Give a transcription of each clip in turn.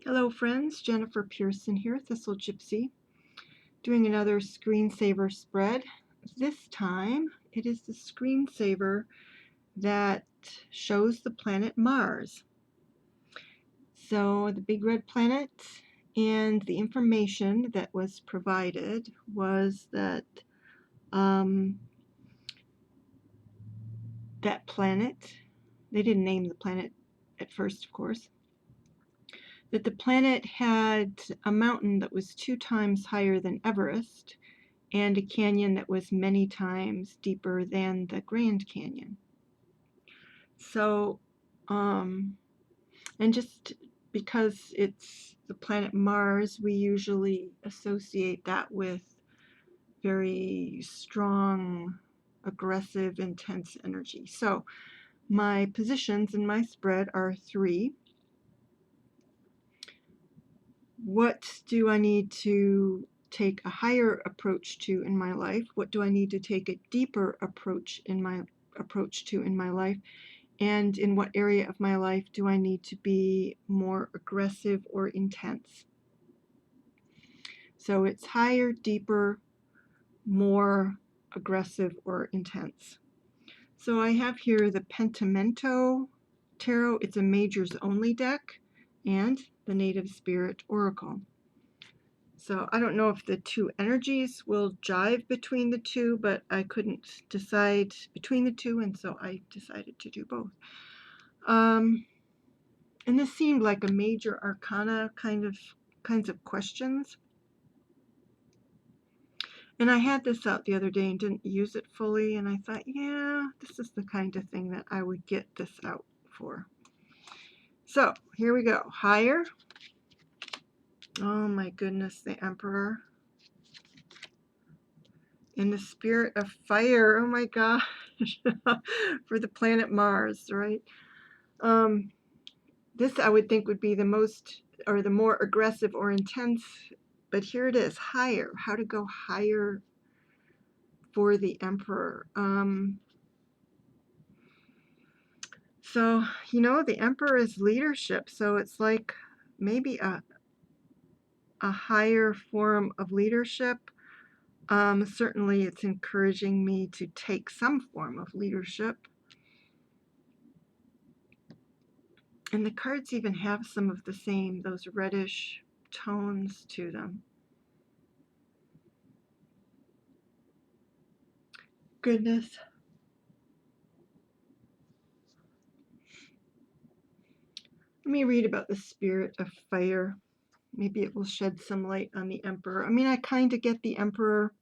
Hello friends, Jennifer Pearson here, Thistle Gypsy, doing another screensaver spread. This time it is the screensaver that shows the planet Mars. So the big red planet, and the information that was provided was that that planet, they didn't name the planet at first, of course, that the planet had a mountain that was 2 times higher than Everest and a canyon that was many times deeper than the Grand Canyon. So, and just because it's the planet Mars, we usually associate that with very strong, aggressive, intense energy. So my positions in my spread are 3. What do I need to take a higher approach to in my life? What do I need to take a deeper approach to in my life? And in what area of my life do I need to be more aggressive or intense? So it's higher, deeper, more aggressive or intense. So I have here the Pentimento Tarot. It's a Majors Only deck, and the Native Spirit Oracle. So I don't know if the 2 energies will jive between the 2, but I couldn't decide between the 2, and so I decided to do both. And this seemed like a major arcana kinds of questions. And I had this out the other day and didn't use it fully, and I thought, yeah, this is the kind of thing that I would get this out for. So here we go. Higher. Oh my goodness, the Emperor. In the Spirit of Fire. Oh my gosh. For the planet Mars, right? This I would think would be the most, or the more aggressive or intense, but here it is, higher. How to go higher for the Emperor. So, the Emperor is leadership, so it's like maybe a higher form of leadership. Certainly it's encouraging me to take some form of leadership. And the cards even have some of the same, those reddish tones to them. Goodness. Let me read about the Spirit of Fire. Maybe it will shed some light on the Emperor. I mean, I kind of get the Emperor.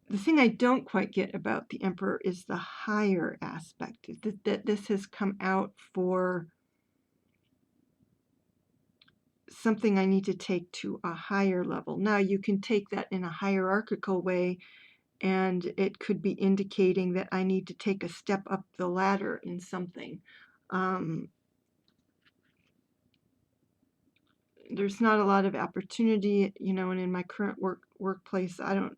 The thing I don't quite get about the Emperor is the higher aspect, that this has come out for something I need to take to a higher level. Now, you can take that in a hierarchical way, and it could be indicating that I need to take a step up the ladder in something. There's not a lot of opportunity, and in my current workplace, I'm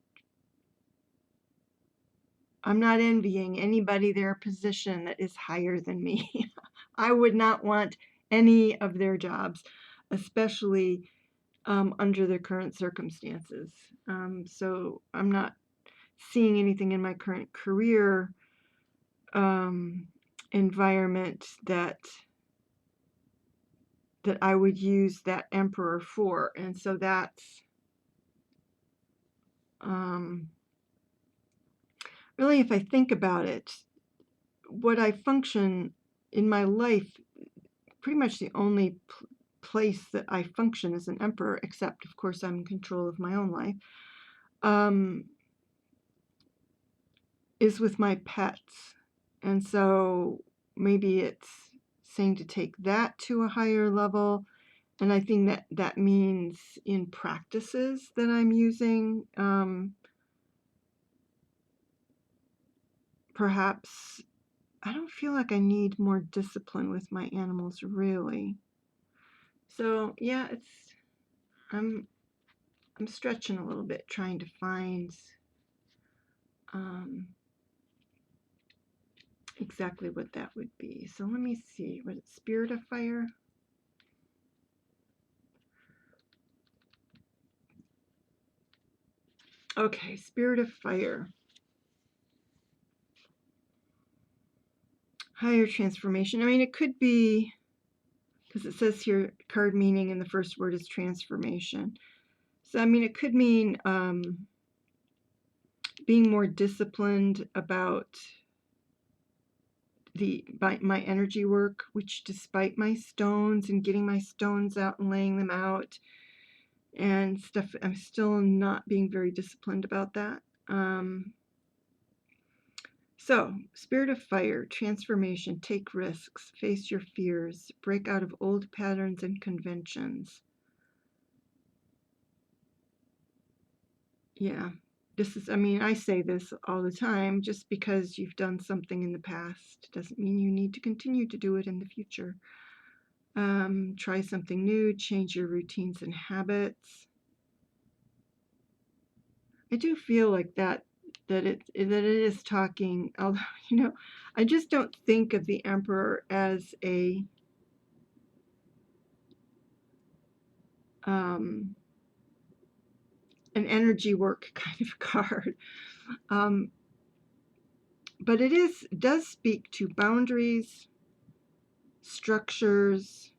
not envying anybody their position that is higher than me. I would not want any of their jobs, especially under the current circumstances. So I'm not seeing anything in my current career environment that I would use that Emperor for. And so that's really, if I think about it, what I function in my life, pretty much the only place that I function as an emperor, except of course I'm in control of my own life, is with my pets. And so maybe it's saying to take that to a higher level. And I think that means in practices that I'm using, perhaps I don't feel like I need more discipline with my animals, really. So yeah, I'm stretching a little bit, trying to find exactly what that would be. So let me see. Was it Spirit of Fire? Okay, Spirit of Fire. Higher transformation. I mean, it could be, because it says here card meaning and the first word is transformation. So, I mean, it could mean being more disciplined about my energy work, which despite my stones and getting my stones out and laying them out and stuff, I'm still not being very disciplined about that. So, Spirit of Fire, transformation, take risks, face your fears, break out of old patterns and conventions. Yeah, this is, I mean, I say this all the time. Just because you've done something in the past doesn't mean you need to continue to do it in the future. Try something new, change your routines and habits. I do feel like that it is talking, although, you know, I just don't think of the Emperor as an energy work kind of card. But it does speak to boundaries, structures,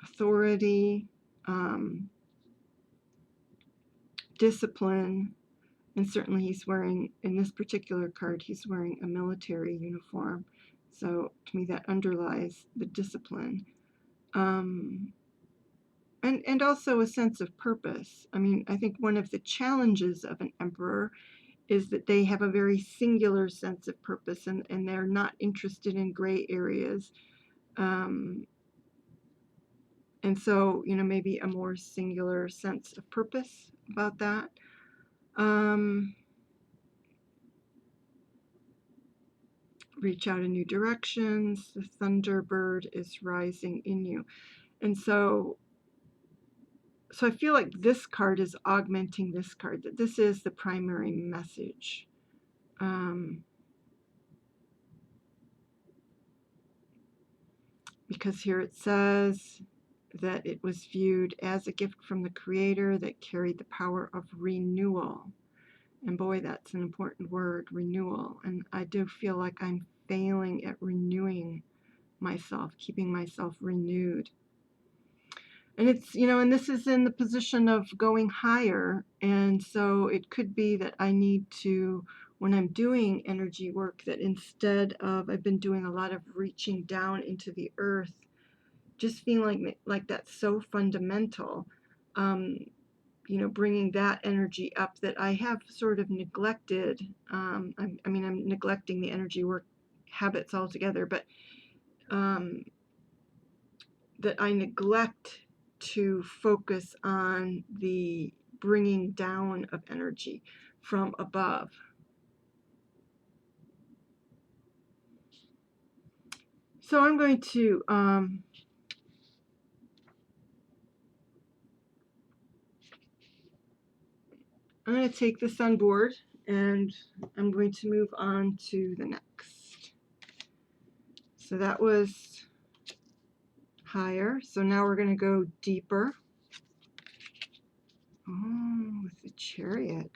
authority, discipline, and certainly he's wearing, in this particular card, he's wearing a military uniform. So to me, that underlies the discipline. And also a sense of purpose. I mean, I think one of the challenges of an emperor is that they have a very singular sense of purpose, and they're not interested in gray areas. And so, you know, maybe a more singular sense of purpose about that. Reach out in new directions. The Thunderbird is rising in you. And so I feel like this card is augmenting this card, that this is the primary message. Because here it says that it was viewed as a gift from the Creator that carried the power of renewal. And boy, that's an important word, renewal. And I do feel like I'm failing at renewing myself, keeping myself renewed. And it's, you know, and this is in the position of going higher. And so it could be that I need to, when I'm doing energy work, that instead of, I've been doing a lot of reaching down into the earth, just feeling like that's so fundamental, you know, bringing that energy up that I have sort of neglected. I mean, I'm neglecting the energy work habits altogether, but that I neglect to focus on the bringing down of energy from above. So I'm going to take this on board, and I'm going to move on to the next. So that was higher. So now we're going to go deeper. Oh, with the Chariot.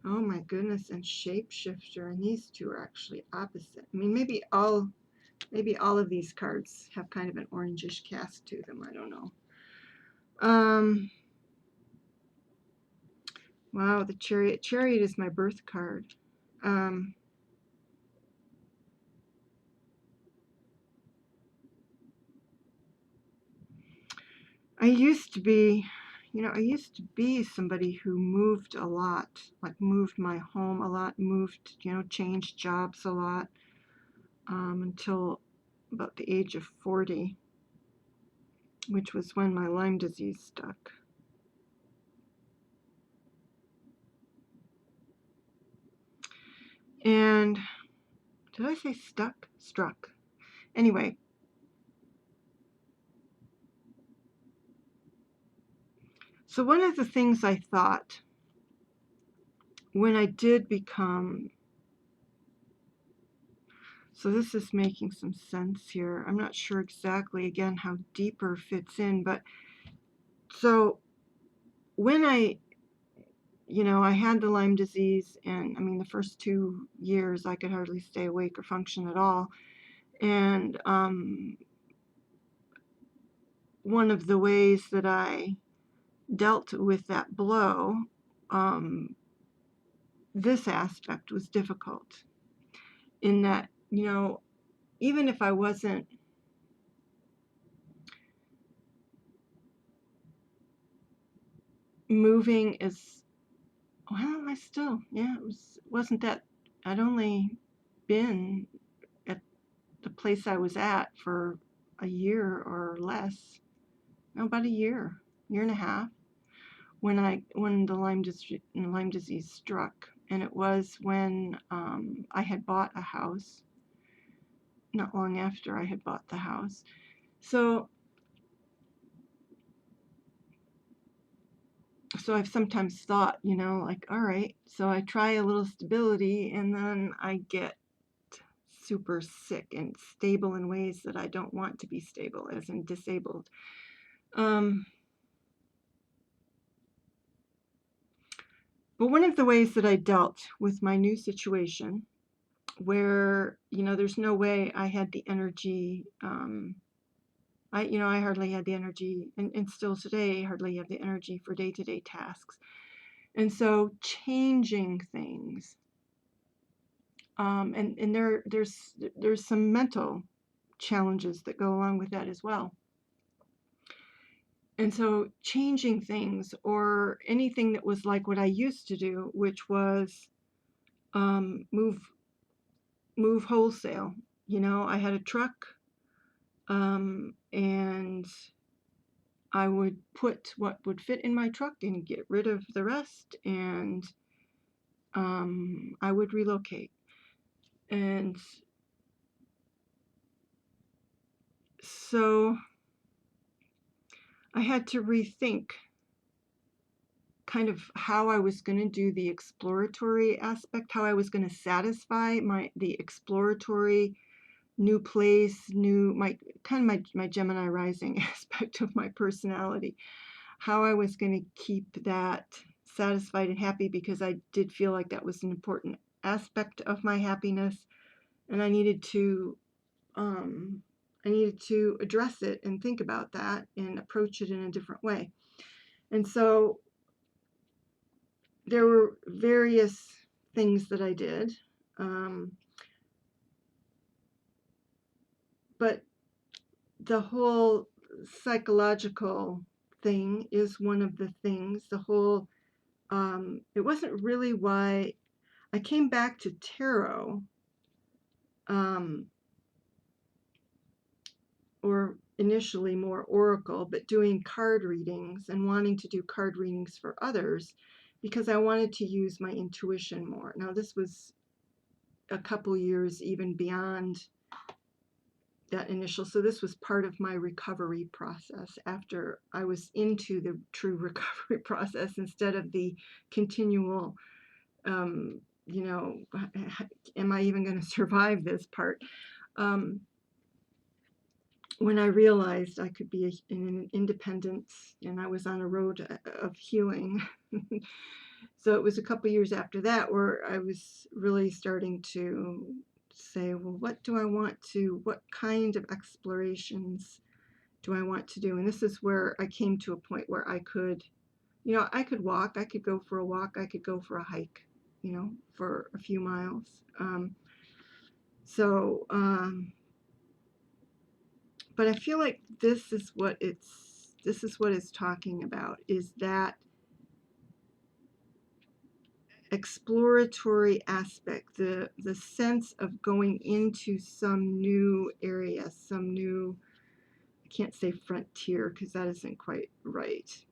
Oh my goodness, and Shapeshifter, and these two are actually opposite. I mean, maybe all of these cards have kind of an orangish cast to them. I don't know. Wow, the Chariot. Chariot is my birth card. I used to be, you know, I used to be somebody who moved a lot, like moved my home a lot, moved, you know, changed jobs a lot, until about the age of 40, which was when my Lyme disease stuck. And did I say stuck? Struck. Anyway, so one of the things I thought when I did become So this is making some sense here. I'm not sure exactly, again, how deeper fits in, but so when I had the Lyme disease, and I mean, the first 2 years I could hardly stay awake or function at all. And one of the ways that I dealt with that blow, this aspect was difficult in that, even if I wasn't moving as well, wasn't that, I'd only been at the place I was at for a year or less, no, about a year and a half, when the Lyme disease struck. And it was when I had bought a house, not long after I had bought the house. So I've sometimes thought, like, all right, so I try a little stability and then I get super sick and stable in ways that I don't want to be stable, as in disabled. But one of the ways that I dealt with my new situation, where, there's no way I had the energy, I hardly had the energy, and still today hardly have the energy for day-to-day tasks. And so changing things, and there's some mental challenges that go along with that as well. And so changing things, or anything that was like what I used to do, which was move wholesale. I had a truck, and I would put what would fit in my truck and get rid of the rest, and I would relocate. And so I had to rethink kind of how I was going to do the exploratory aspect, how I was going to satisfy the exploratory new place, my Gemini rising aspect of my personality, how I was going to keep that satisfied and happy, because I did feel like that was an important aspect of my happiness, and I needed to address it and think about that and approach it in a different way. And so there were various things that I did, but the whole psychological thing is one of the things. It wasn't really why I came back to tarot, or initially more oracle, but doing card readings and wanting to do card readings for others, because I wanted to use my intuition more. Now, this was a couple years even beyond that initial, so this was part of my recovery process after I was into the true recovery process, instead of the continual, am I even going to survive this part? When I realized I could be in independence, and I was on a road of healing. So it was a couple years after that where I was really starting to say, well, what kind of explorations do I want to do? And this is where I came to a point where I could walk, I could go for a walk, I could go for a hike, for a few miles. But I feel like this is what it's talking about, is that exploratory aspect, the sense of going into some new area, I can't say frontier because that isn't quite right.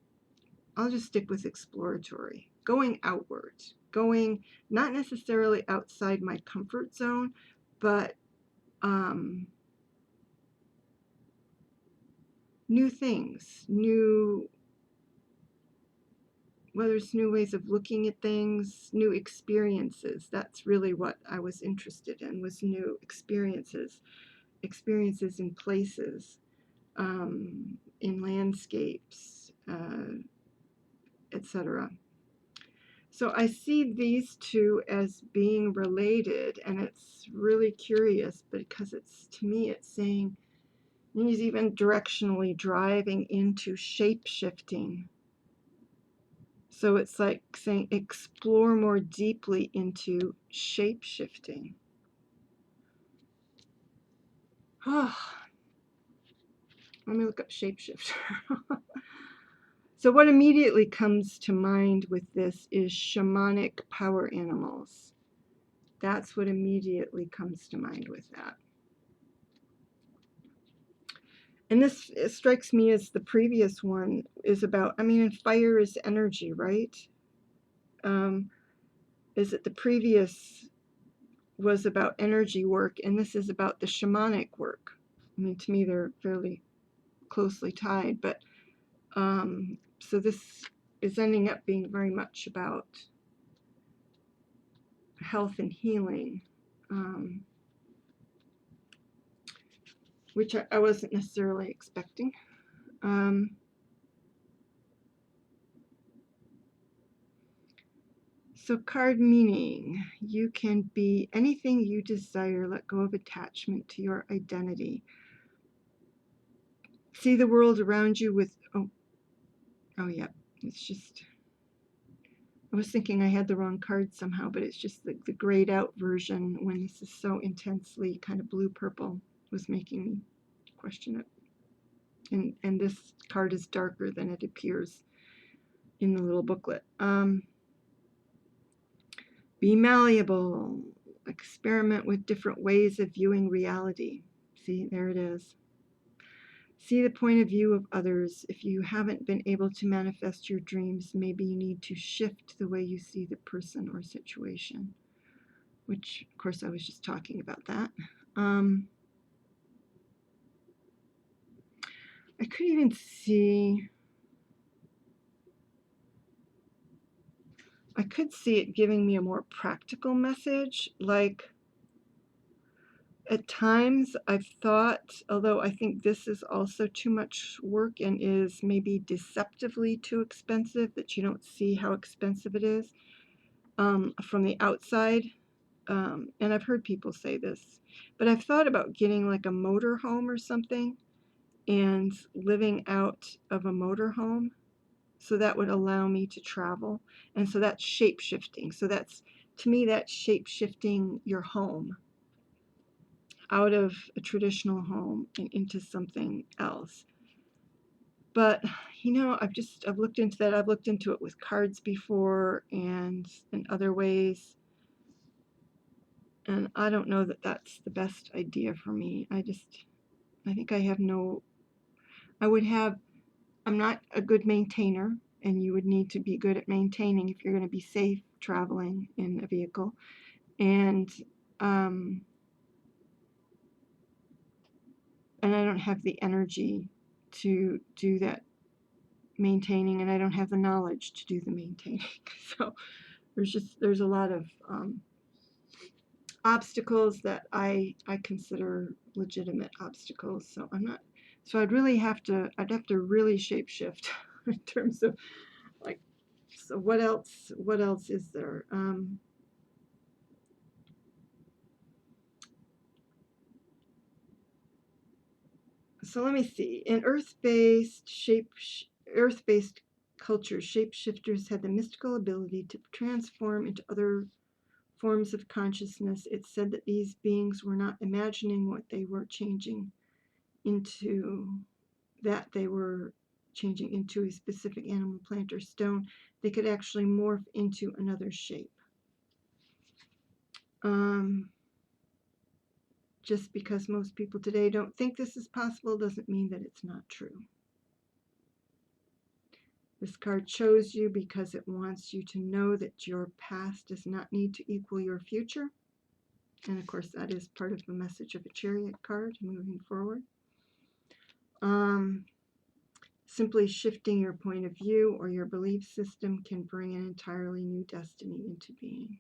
I'll just stick with exploratory, going outwards, going not necessarily outside my comfort zone, but new things, new whether it's new ways of looking at things, new experiences. That's really what I was interested in, was new experiences, experiences in places, in landscapes, etc. So I see these two as being related, and it's really curious because it's, to me, it's saying he's even directionally driving into shape-shifting. So it's like saying explore more deeply into shape-shifting. Oh, let me look up shapeshifter. So what immediately comes to mind with this is shamanic power animals. That's what immediately comes to mind with that. And this, it strikes me as the previous one is about, I mean, fire is energy, right? Is it the previous was about energy work, and this is about the shamanic work. I mean, to me, they're fairly closely tied, but so this is ending up being very much about health and healing, which I wasn't necessarily expecting. So card meaning, you can be anything you desire, let go of attachment to your identity. See the world around you with, oh yeah, it's just, I was thinking I had the wrong card somehow, but it's just the grayed out version when this is so intensely kind of blue-purple was making me question it. And this card is darker than it appears in the little booklet. Be malleable. Experiment with different ways of viewing reality. See, there it is. See the point of view of others. If you haven't been able to manifest your dreams, maybe you need to shift the way you see the person or situation. Which, of course, I was just talking about that. I could even see, I could see it giving me a more practical message, like at times I've thought, although I think this is also too much work and is maybe deceptively too expensive, that you don't see how expensive it is from the outside. And I've heard people say this, but I've thought about getting like a motor home or something and living out of a motor home. So that would allow me to travel. And so that's shape shifting. So that's, to me, that's shape shifting your home out of a traditional home and into something else. But I've looked into that. I've looked into it with cards before and in other ways, and I don't know that that's the best idea for me. I think I'm not a good maintainer, and you would need to be good at maintaining if you're going to be safe traveling in a vehicle. And I don't have the energy to do that maintaining, and I don't have the knowledge to do the maintaining. So there's a lot of obstacles that I consider legitimate obstacles. So I'd have to really shapeshift in terms of like, so what else is there? So let me see. In earth-based cultures, shapeshifters had the mystical ability to transform into other forms of consciousness. It's said that these beings were not imagining what they were changing into, that they were changing into a specific animal, plant, or stone. They could actually morph into another shape. Just because most people today don't think this is possible doesn't mean that it's not true. This card chose you because it wants you to know that your past does not need to equal your future. And of course, that is part of the message of a Chariot card moving forward. Simply shifting your point of view or your belief system can bring an entirely new destiny into being.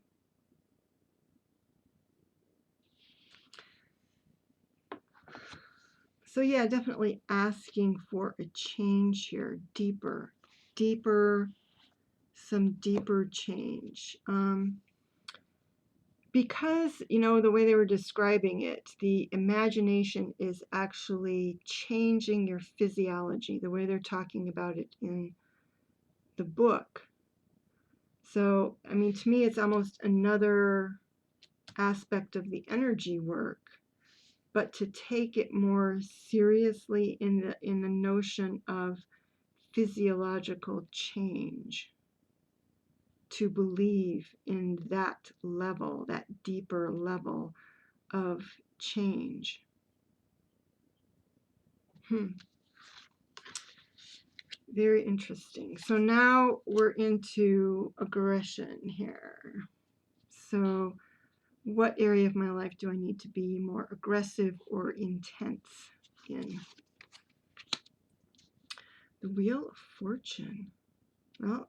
So yeah, definitely asking for a change here, deeper, some deeper change. Because, the way they were describing it, the imagination is actually changing your physiology, the way they're talking about it in the book. So, I mean, to me, it's almost another aspect of the energy work, but to take it more seriously in the notion of physiological change, to believe in that level, that deeper level of change. Very interesting. So now we're into aggression here. So what area of my life do I need to be more aggressive or intense in? The Wheel of Fortune. Well,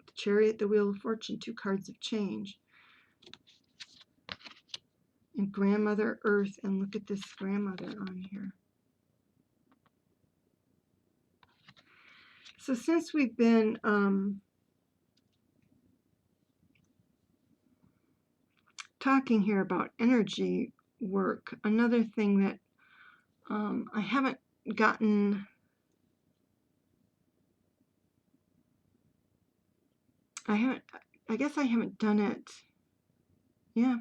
the Chariot, the Wheel of Fortune, 2 cards of change. And Grandmother Earth, and look at this grandmother on here. So since we've been talking here about energy work, another thing that I haven't gotten, I guess I haven't done it. Yeah,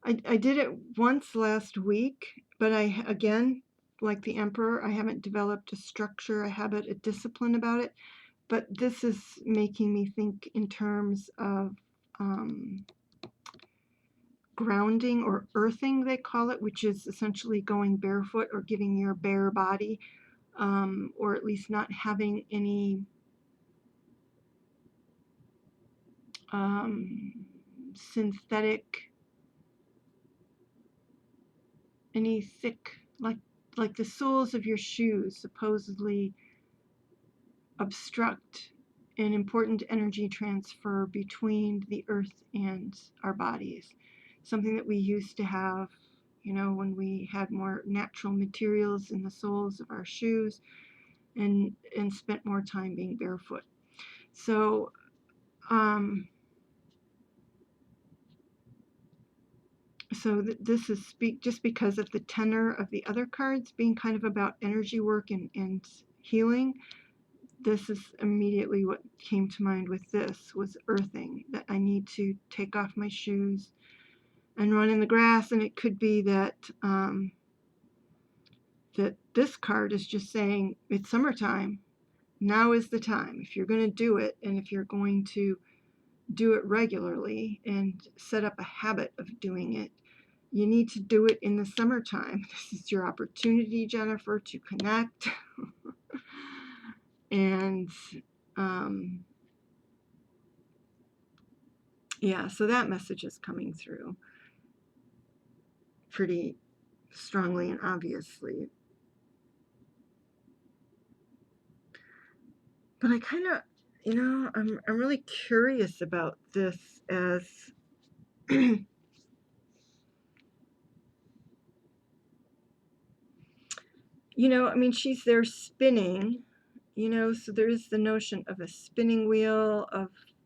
I did it once last week, but again, like the Emperor, I haven't developed a structure, a habit, a discipline about it. But this is making me think in terms of grounding or earthing, they call it, which is essentially going barefoot or giving your bare body, or at least not having any synthetic, any thick, like the soles of your shoes supposedly obstruct an important energy transfer between the earth and our bodies. Something that we used to have, when we had more natural materials in the soles of our shoes and spent more time being barefoot. So, this is just because of the tenor of the other cards being kind of about energy work and healing. This is immediately what came to mind with this, was earthing, that I need to take off my shoes and run in the grass. And it could be that that this card is just saying it's summertime. Now is the time. If you're going to do it, and if you're going to do it regularly and set up a habit of doing it, you need to do it in the summertime. This is your opportunity, Jennifer, to connect. And yeah, so that message is coming through pretty strongly and obviously. But I kind of, I'm really curious about this as I mean, she's there spinning, so there is the notion of a spinning wheel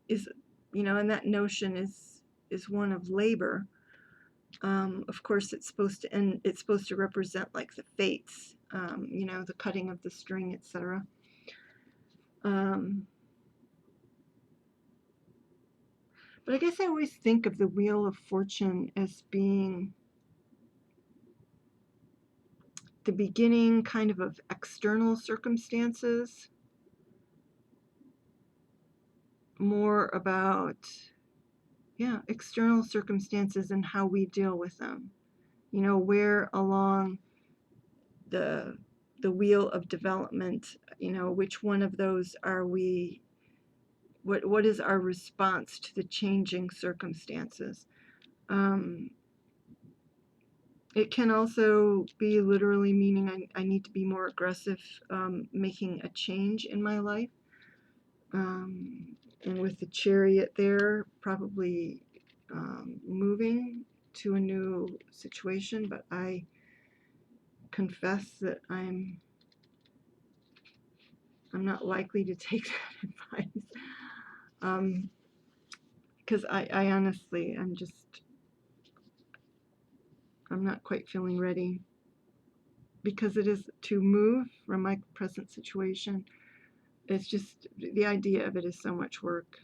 and that notion is one of labor. Of course, it's supposed to represent like the fates, the cutting of the string, etc. But I guess I always think of the Wheel of Fortune as being the beginning kind of external circumstances, more about, external circumstances and how we deal with them. Where along the wheel of development, which one of those are we, what is our response to the changing circumstances? It can also be literally meaning I need to be more aggressive, making a change in my life. And with the Chariot there, probably moving to a new situation, but I confess that I'm not likely to take that advice. Because I honestly, I'm not quite feeling ready, because it is to move from my present situation. It's just, the idea of it is so much work.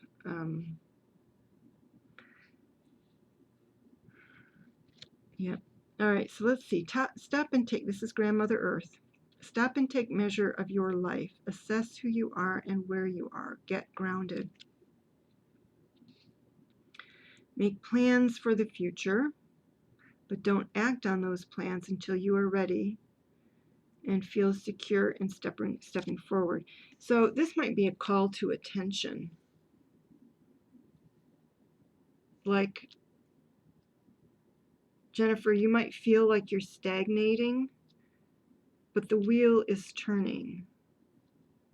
Yeah. All right, so let's see. Stop and take, this is Grandmother Earth. Stop and take measure of your life. Assess who you are and where you are. Get grounded. Make plans for the future, but don't act on those plans until you are ready and feel secure in stepping forward. So this might be a call to attention. Like, Jennifer, you might feel like you're stagnating, but the wheel is turning.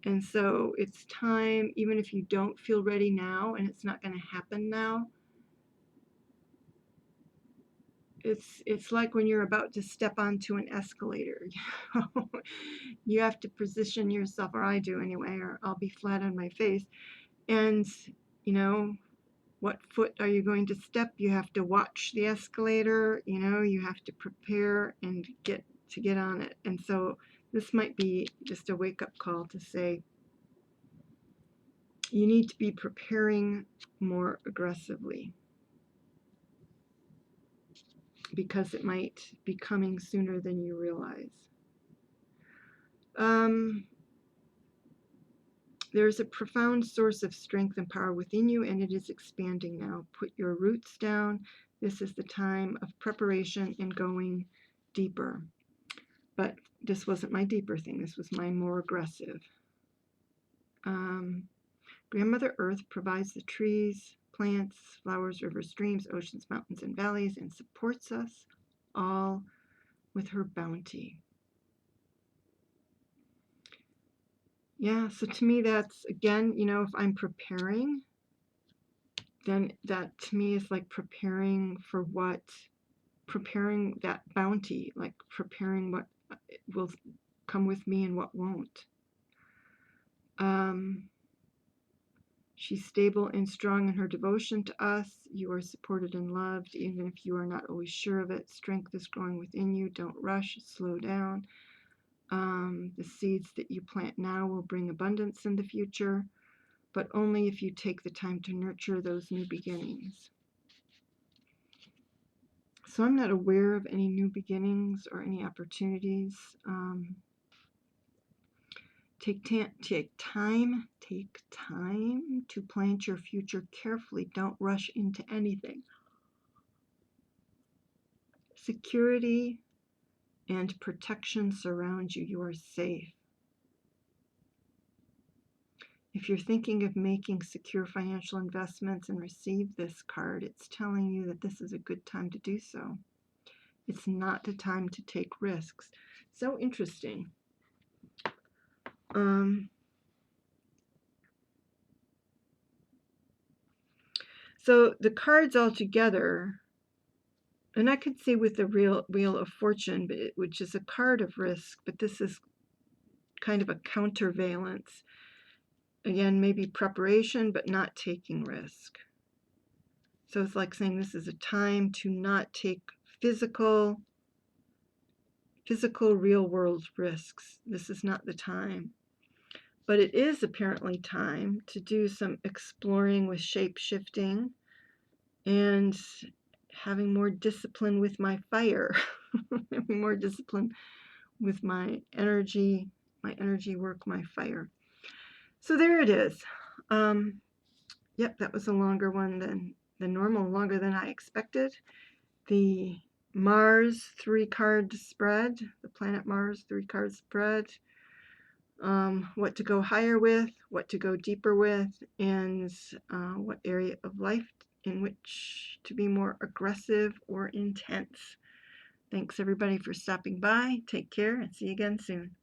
And so it's time, even if you don't feel ready now and it's not going to happen now, it's like when you're about to step onto an escalator. You have to position yourself, or I do anyway, or I'll be flat on my face. And, you know, what foot are you going to step? You have to watch the escalator, you have to prepare and get on it. And so this might be just a wake-up call to say you need to be preparing more aggressively, because it might be coming sooner than you realize. There's a profound source of strength and power within you, and it is expanding now. Put your roots down. This is the time of preparation and going deeper. But this wasn't my deeper thing. This was my more aggressive. Grandmother Earth provides the trees, plants, flowers, rivers, streams, oceans, mountains, and valleys, and supports us all with her bounty. Yeah, so to me that's, again, if I'm preparing, then that to me is like preparing for what? Preparing that bounty, like preparing what will come with me and what won't. She's stable and strong in her devotion to us. You are supported and loved, even if you are not always sure of it. Strength is growing within you. Don't rush, slow down. The seeds that you plant now will bring abundance in the future, but only if you take the time to nurture those new beginnings. So I'm not aware of any new beginnings or any opportunities. Take time to plant your future carefully. Don't rush into anything. Security and protection surround you. You are safe. If you're thinking of making secure financial investments and receive this card, it's telling you that this is a good time to do so. It's not the time to take risks. So interesting. So the cards all together, and I could see with the Wheel of Fortune, which is a card of risk, but this is kind of a countervalence. Again, maybe preparation, but not taking risk. So it's like saying this is a time to not take physical real world risks. This is not the time. But it is apparently time to do some exploring with shape shifting and having more discipline with my fire, having more discipline with my energy work, my fire. So there it is. Yep, that was a longer one than normal, longer than I expected. The Mars 3-card spread, the planet Mars 3-card spread. What to go higher with, what to go deeper with, and what area of life in which to be more aggressive or intense. Thanks everybody for stopping by. Take care and see you again soon.